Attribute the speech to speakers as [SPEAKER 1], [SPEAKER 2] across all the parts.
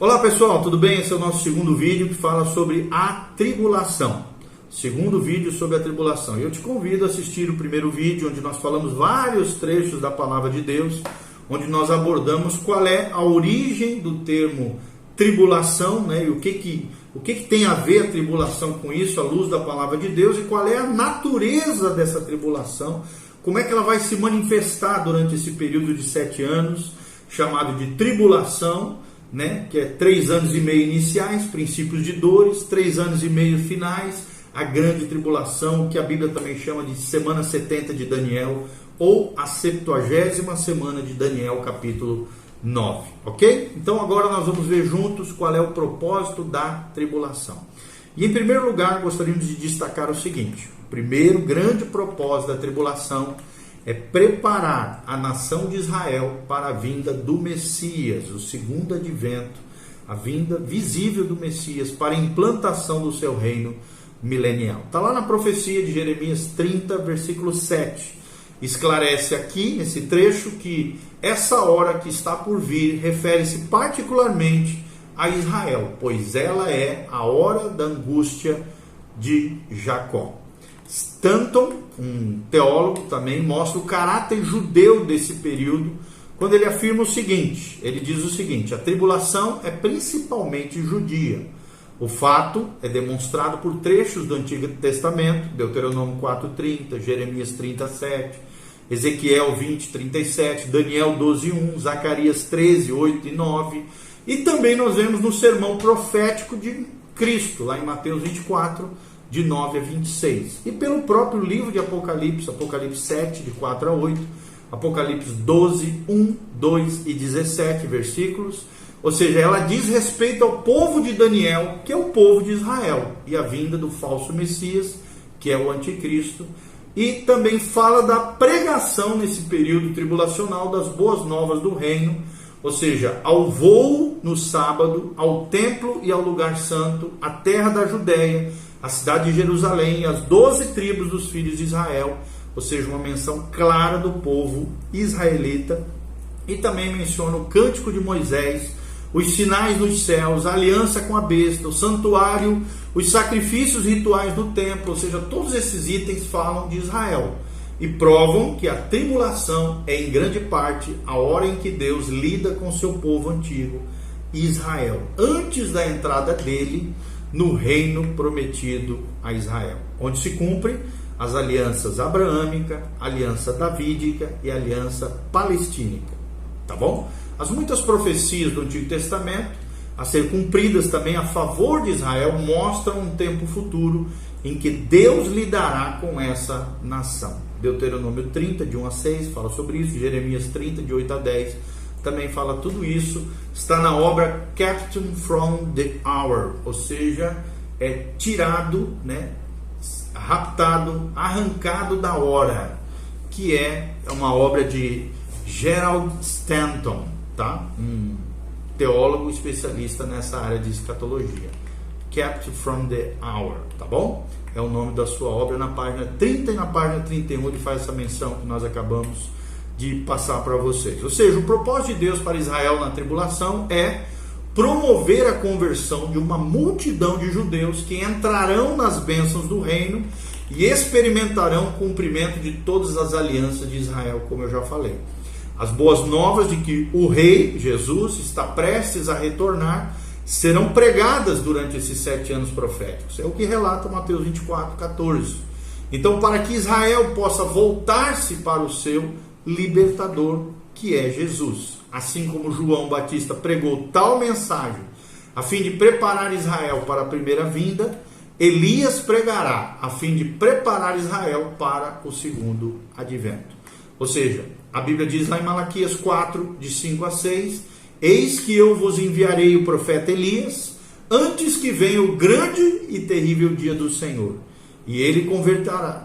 [SPEAKER 1] Olá pessoal, tudo bem? Esse é o nosso segundo vídeo que fala sobre a tribulação. Segundo vídeo sobre a tribulação. E eu te convido a assistir o primeiro vídeo, onde nós falamos vários trechos da palavra de Deus, onde nós abordamos qual é a origem do termo tribulação, né? E o que tem a ver a tribulação com isso, à luz da palavra de Deus, e qual é a natureza dessa tribulação, como é que ela vai se manifestar durante esse período de 7 anos, chamado de tribulação, né? Que é 3 anos e meio iniciais, princípios de dores, 3 anos e meio finais, a grande tribulação, que a Bíblia também chama de semana 70 de Daniel, ou a 70ª semana de Daniel, capítulo 9, ok? Então agora nós vamos ver juntos qual é o propósito da tribulação. E em primeiro lugar, gostaríamos de destacar o seguinte: o primeiro grande propósito da tribulação é preparar a nação de Israel para a vinda do Messias, o segundo advento, a vinda visível do Messias para a implantação do seu reino milenial. Está lá na profecia de Jeremias 30, versículo 7. Esclarece aqui, nesse trecho, que essa hora que está por vir refere-se particularmente a Israel, pois ela é a hora da angústia de Jacó. Stanton, um teólogo, também mostra o caráter judeu desse período, quando ele afirma o seguinte, ele diz o seguinte: a tribulação é principalmente judia. O fato é demonstrado por trechos do Antigo Testamento, Deuteronômio 4:30, Jeremias 37, Ezequiel 20:37, Daniel 12:1, Zacarias 13:8 e 9, e também nós vemos no sermão profético de Cristo, lá em Mateus 24, de 9 a 26, e pelo próprio livro de Apocalipse, Apocalipse 7, de 4 a 8, Apocalipse 12, 1, 2 e 17 versículos, ou seja, ela diz respeito ao povo de Daniel, que é o povo de Israel, e a vinda do falso Messias, que é o anticristo, e também fala da pregação nesse período tribulacional das boas novas do reino, ou seja, ao voo no sábado, ao templo e ao lugar santo, a terra da Judéia, a cidade de Jerusalém, as 12 tribos dos filhos de Israel, ou seja, uma menção clara do povo israelita, e também menciona o cântico de Moisés, os sinais nos céus, a aliança com a besta, o santuário, os sacrifícios rituais do templo, ou seja, todos esses itens falam de Israel e provam que a tribulação é em grande parte a hora em que Deus lida com seu povo antigo, Israel, antes da entrada dele no reino prometido a Israel, onde se cumpre as alianças abraâmica, aliança davídica e aliança palestínica, tá bom? As muitas profecias do Antigo Testamento, a ser cumpridas também a favor de Israel, mostram um tempo futuro em que Deus lidará com essa nação. Deuteronômio 30, de 1 a 6, fala sobre isso, Jeremias 30, de 8 a 10, também fala tudo isso, está na obra Captured from the Hour, ou seja, é tirado, né, raptado, arrancado da hora, que é uma obra de Gerald Stanton, tá? Um teólogo especialista nessa área de escatologia. Captured from the Hour, tá bom? É o nome da sua obra, na página 30 e na página 31 ele faz essa menção que nós acabamos de passar para vocês. Ou seja, o propósito de Deus para Israel na tribulação é promover a conversão de uma multidão de judeus que entrarão nas bênçãos do reino e experimentarão o cumprimento de todas as alianças de Israel, como eu já falei. As boas novas de que o rei, Jesus, está prestes a retornar, serão pregadas durante esses 7 anos proféticos. É o que relata Mateus 24:14. Então, para que Israel possa voltar-se para o seu libertador, que é Jesus. Assim como João Batista pregou tal mensagem a fim de preparar Israel para a primeira vinda, Elias pregará a fim de preparar Israel para o segundo advento. Ou seja, a Bíblia diz lá em Malaquias 4, de 5 a 6, eis que eu vos enviarei o profeta Elias, antes que venha o grande e terrível dia do Senhor. E ele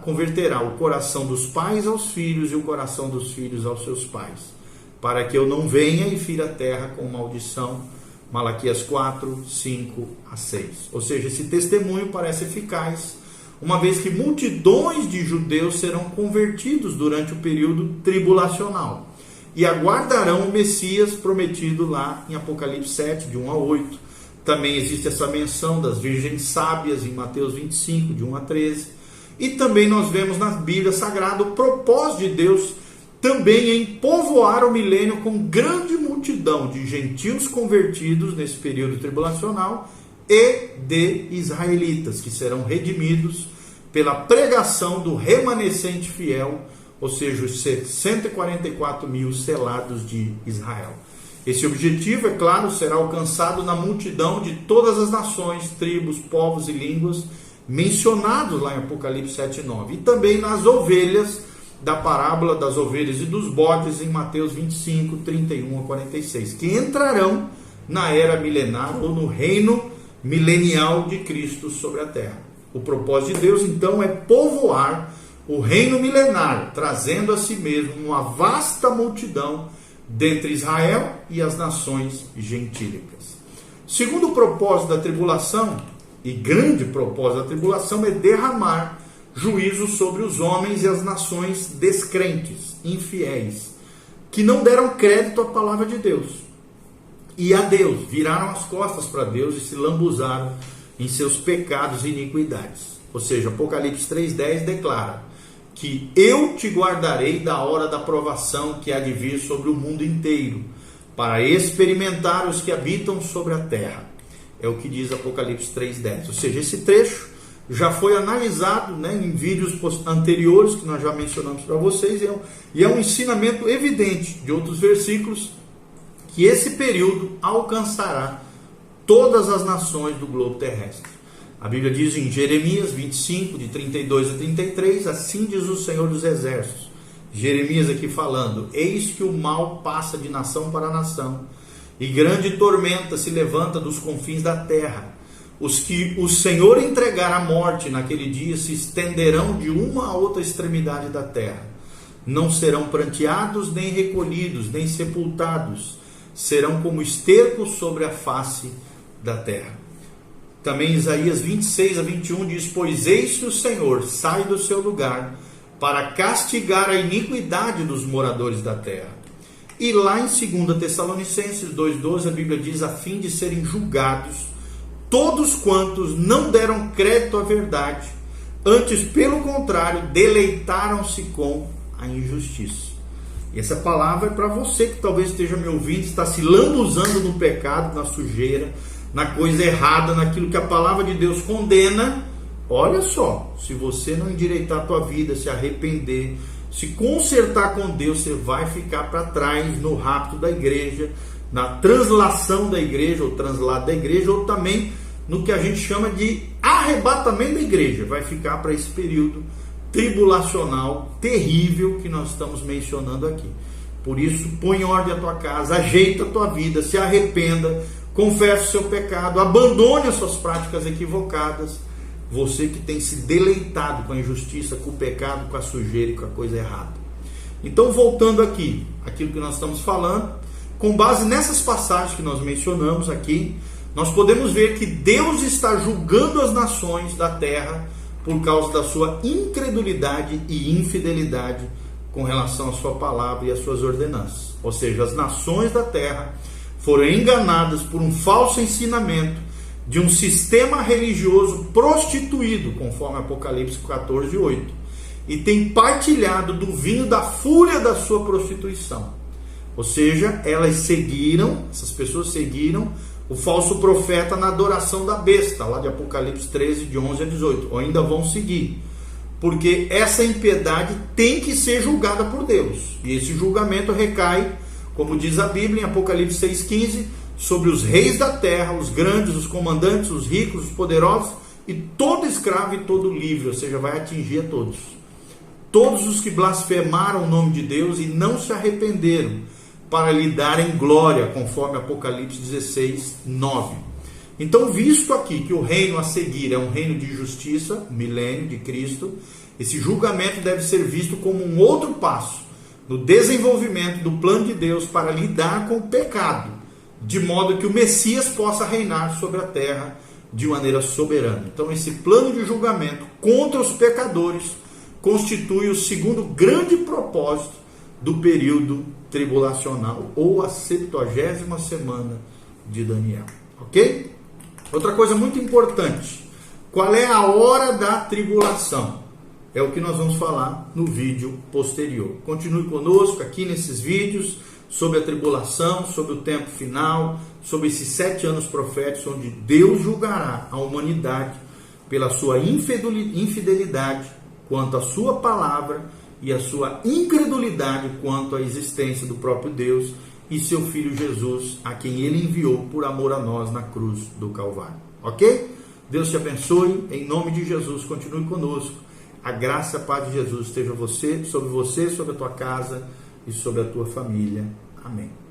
[SPEAKER 1] converterá o coração dos pais aos filhos e o coração dos filhos aos seus pais, para que eu não venha e fira a terra com maldição. Malaquias 4, 5 a 6. Ou seja, esse testemunho parece eficaz, uma vez que multidões de judeus serão convertidos durante o período tribulacional. e aguardarão o Messias prometido lá em Apocalipse 7, de 1 a 8. Também existe essa menção das virgens sábias em Mateus 25, de 1 a 13. E também nós vemos na Bíblia Sagrada o propósito de Deus também em povoar o milênio com grande multidão de gentios convertidos nesse período tribulacional e de israelitas, que serão redimidos pela pregação do remanescente fiel, ou seja, os 144 mil selados de Israel. Esse objetivo, é claro, será alcançado na multidão de todas as nações, tribos, povos e línguas mencionados lá em Apocalipse 7 e 9. E também nas ovelhas, da parábola das ovelhas e dos bodes em Mateus 25, 31 a 46, que entrarão na era milenar ou no reino milenial de Cristo sobre a terra. O propósito de Deus, então, é povoar o reino milenar, trazendo a si mesmo uma vasta multidão dentre Israel e as nações gentílicas. Segundo propósito da tribulação, e grande propósito da tribulação, é derramar juízo sobre os homens e as nações descrentes, infiéis, que não deram crédito à palavra de Deus e a Deus, viraram as costas para Deus e se lambuzaram em seus pecados e iniquidades. Ou seja, Apocalipse 3,10 declara que eu te guardarei da hora da provação que há de vir sobre o mundo inteiro, para experimentar os que habitam sobre a terra. É o que diz Apocalipse 3,10. Ou seja, esse trecho já foi analisado, em vídeos anteriores, que nós já mencionamos para vocês, e é um ensinamento evidente de outros versículos, que esse período alcançará todas as nações do globo terrestre. A Bíblia diz em Jeremias 25, de 32 a 33, assim diz o Senhor dos Exércitos. Jeremias aqui falando: eis que o mal passa de nação para nação, e grande tormenta se levanta dos confins da terra. Os que o Senhor entregar à morte naquele dia se estenderão de uma a outra extremidade da terra. Não serão pranteados, nem recolhidos, nem sepultados. Serão como esterco sobre a face da terra. Também Isaías 26 a 21 diz: pois eis que o Senhor sai do seu lugar para castigar a iniquidade dos moradores da terra. E lá em 2 Tessalonicenses 2,12 a Bíblia diz: a fim de serem julgados todos quantos não deram crédito à verdade, antes, pelo contrário, deleitaram-se com a injustiça. E essa palavra é para você que talvez esteja me ouvindo, está se lambuzando no pecado, na sujeira, na coisa errada, naquilo que a palavra de Deus condena. Olha só, se você não endireitar a tua vida, se arrepender, se consertar com Deus, você vai ficar para trás no rapto da igreja, na translação da igreja, ou translado da igreja, ou também no que a gente chama de arrebatamento da igreja. Vai ficar para esse período tribulacional terrível que nós estamos mencionando aqui. Por isso, põe em ordem a tua casa, ajeita a tua vida, se arrependa, confesse o seu pecado, abandone as suas práticas equivocadas. Você que tem se deleitado com a injustiça, com o pecado, com a sujeira e com a coisa errada. Então, voltando aqui, aquilo que nós estamos falando, com base nessas passagens que nós mencionamos aqui, nós podemos ver que Deus está julgando as nações da terra por causa da sua incredulidade e infidelidade com relação à sua palavra e às suas ordenanças. Ou seja, as nações da terra foram enganadas por um falso ensinamento de um sistema religioso prostituído, conforme Apocalipse 14:8, e tem partilhado do vinho da fúria da sua prostituição. Ou seja, essas pessoas seguiram o falso profeta na adoração da besta, lá de Apocalipse 13, de 11 a 18, ou ainda vão seguir, porque essa impiedade tem que ser julgada por Deus, e esse julgamento recai, como diz a Bíblia em Apocalipse 6,15, sobre os reis da terra, os grandes, os comandantes, os ricos, os poderosos, e todo escravo e todo livre, ou seja, vai atingir a todos. Todos os que blasfemaram o nome de Deus e não se arrependeram, para lhe darem glória, conforme Apocalipse 16:9. Então, visto aqui que o reino a seguir é um reino de justiça, milênio de Cristo, esse julgamento deve ser visto como um outro passo no desenvolvimento do plano de Deus para lidar com o pecado, de modo que o Messias possa reinar sobre a terra de maneira soberana. Então, esse plano de julgamento contra os pecadores constitui o segundo grande propósito do período tribulacional, ou a 70ª semana de Daniel, ok? Outra coisa muito importante, qual é a hora da tribulação? É o que nós vamos falar no vídeo posterior. Continue conosco aqui nesses vídeos sobre a tribulação, sobre o tempo final, sobre esses 7 anos proféticos, onde Deus julgará a humanidade pela sua infidelidade quanto à sua palavra e a sua incredulidade quanto à existência do próprio Deus e seu Filho Jesus, a quem Ele enviou por amor a nós na cruz do Calvário. Ok? Deus te abençoe, em nome de Jesus, continue conosco. A graça e a paz de Jesus esteja sobre você, sobre a tua casa e sobre a tua família. Amém.